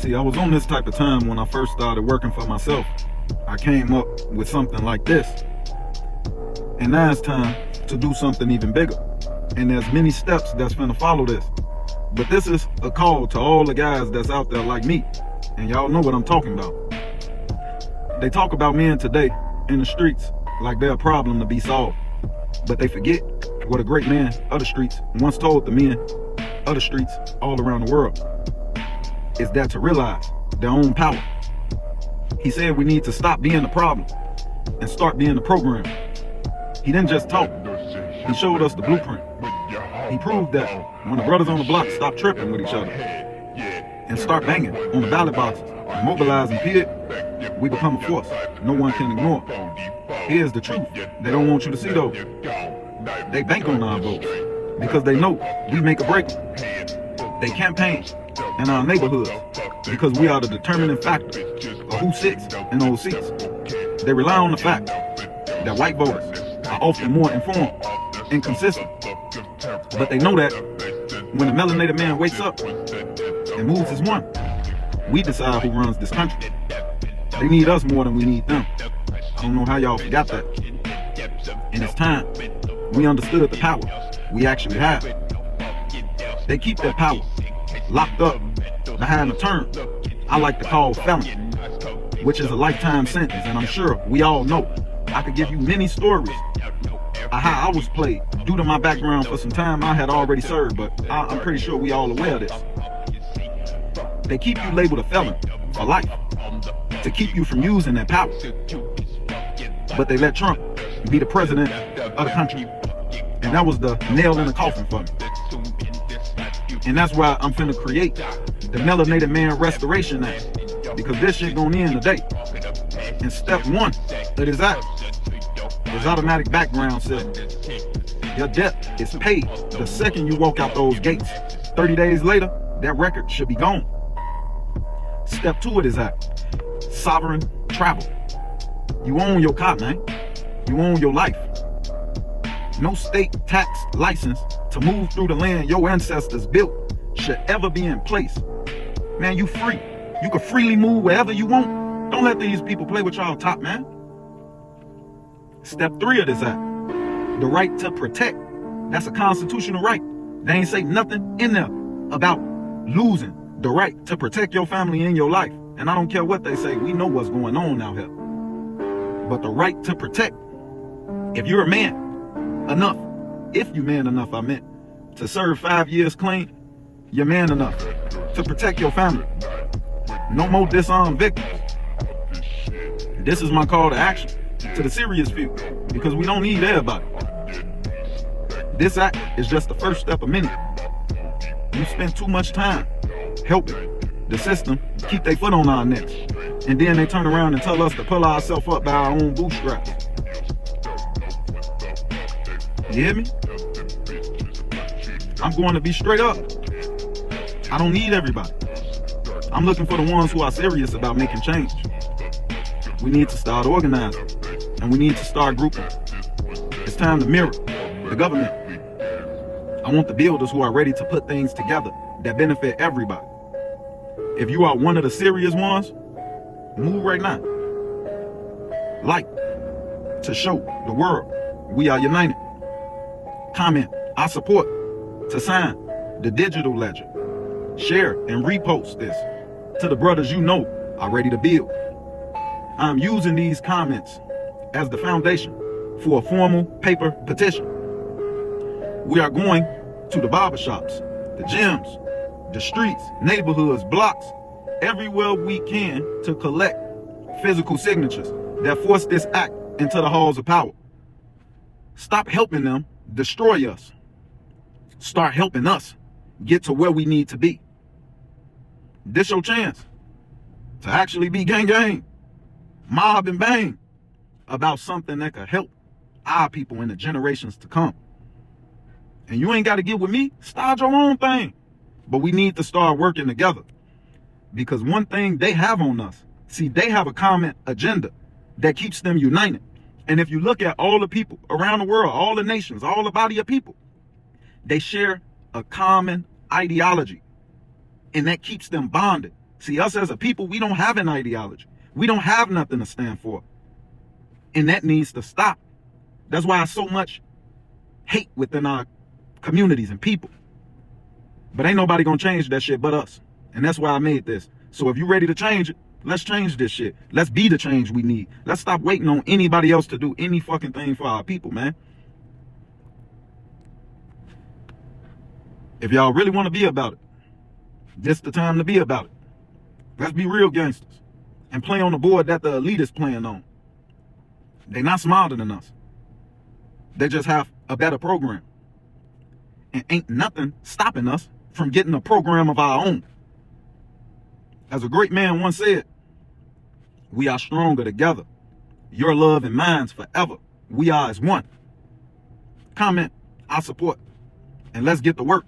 See, I was on this type of time when I first started working for myself. I came up with something like this. And now it's time to do something even bigger. And there's many steps that's finna follow this. But this is a call to all the guys that's out there like me. And y'all know what I'm talking about. They talk about men today in the streets like they're a problem to be solved. But they forget what a great man of the streets once told the men of the streets all around the world. Is that to realize their own power. He said we need to stop being the problem and start being the program. He didn't just talk. He showed us the blueprint. He proved that when the brothers on the block stop tripping with each other and start banging on the ballot boxes and mobilizing PID, we become a force no one can ignore. Here's the truth they don't want you to see though. They bank on our votes because they know we make or break them. They campaign in our neighborhoods because we are the determining factor of who sits in those seats. They rely on the fact that white voters are often more informed and consistent. But they know that when a melanated man wakes up and moves as one, we decide who runs this country. They need us more than we need them. I don't know how y'all forgot that. And it's time we understood the power we actually have. They keep that power locked up behind a term I like to call felony, which is a lifetime sentence. And I'm sure we all know. I could give you many stories of how I was played due to my background for some time I had already served, but I'm pretty sure we all aware of this. They keep you labeled a felon for life to keep you from using that power. But they let Trump be the president of the country. And that was the nail in the coffin for me. And that's why I'm finna create the Melanated Man Restoration Act, because this shit gonna end today. And step one of this act is automatic background check. Your debt is paid the second you walk out those gates. 30 days later, that record should be gone. Step two of this act, sovereign travel. You own your car, man. You own your life. No state tax license to move through the land your ancestors built should ever be in place. Man, you free. You can freely move wherever you want. Don't let these people play with y'all top, man. Step three of this act, the right to protect. That's a constitutional right. They ain't say nothing in there about losing the right to protect your family and your life. And I don't care what they say, we know what's going on out here. But the right to protect, if you're a man enough, if you man enough, I meant, to serve 5 years clean, you're man enough to protect your family. No more disarmed victims. This is my call to action to the serious few, because we don't need everybody. This act is just the first step of many. You spend too much time helping the system keep their foot on our necks, and then they turn around and tell us to pull ourselves up by our own bootstraps. You hear me? I'm going to be straight up. I don't need everybody. I'm looking for the ones who are serious about making change. We need to start organizing, and we need to start grouping. It's time to mirror the government. I want the builders who are ready to put things together that benefit everybody. If you are one of the serious ones, move right now. Like, to show the world we are united. Comment, I support, to sign the digital ledger. Share and repost this to the brothers you know are ready to build. I'm using these comments as the foundation for a formal paper petition. We are going to the barbershops, the gyms, the streets, neighborhoods, blocks, everywhere we can to collect physical signatures that force this act into the halls of power. Stop helping them destroy us. Start helping us get to where we need to be. This your chance to actually be gang, mob and bang about something that could help our people in the generations to come. And you ain't got to get with me. Start your own thing. But we need to start working together. Because one thing they have on us, see, they have a common agenda that keeps them united. And if you look at all the people around the world, all the nations, all the body of people, they share a common ideology. And that keeps them bonded See, us as a people, we don't have an ideology. We don't have nothing to stand for. And that needs to stop. That's why so much hate within our communities and people. But ain't nobody gonna change that shit but us. And that's why I made this. So if you're ready to change it, let's change this shit. Let's be the change we need. Let's stop waiting on anybody else to do any fucking thing for our people, man. If y'all really want to be about it, this the time to be about it. Let's be real gangsters and play on the board that the elite is playing on. They're not smarter than us. They just have a better program. And ain't nothing stopping us from getting a program of our own. As a great man once said, we are stronger together. Your love and mine's forever. We are as one. Comment, I support. And let's get to work.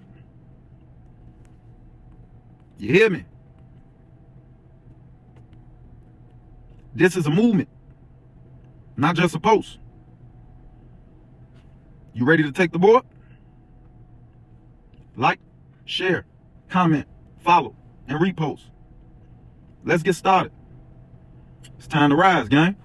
You hear me? This is a movement, not just a post. You ready to take the board? Like, share, comment, follow, and repost. Let's get started. It's time to rise, gang.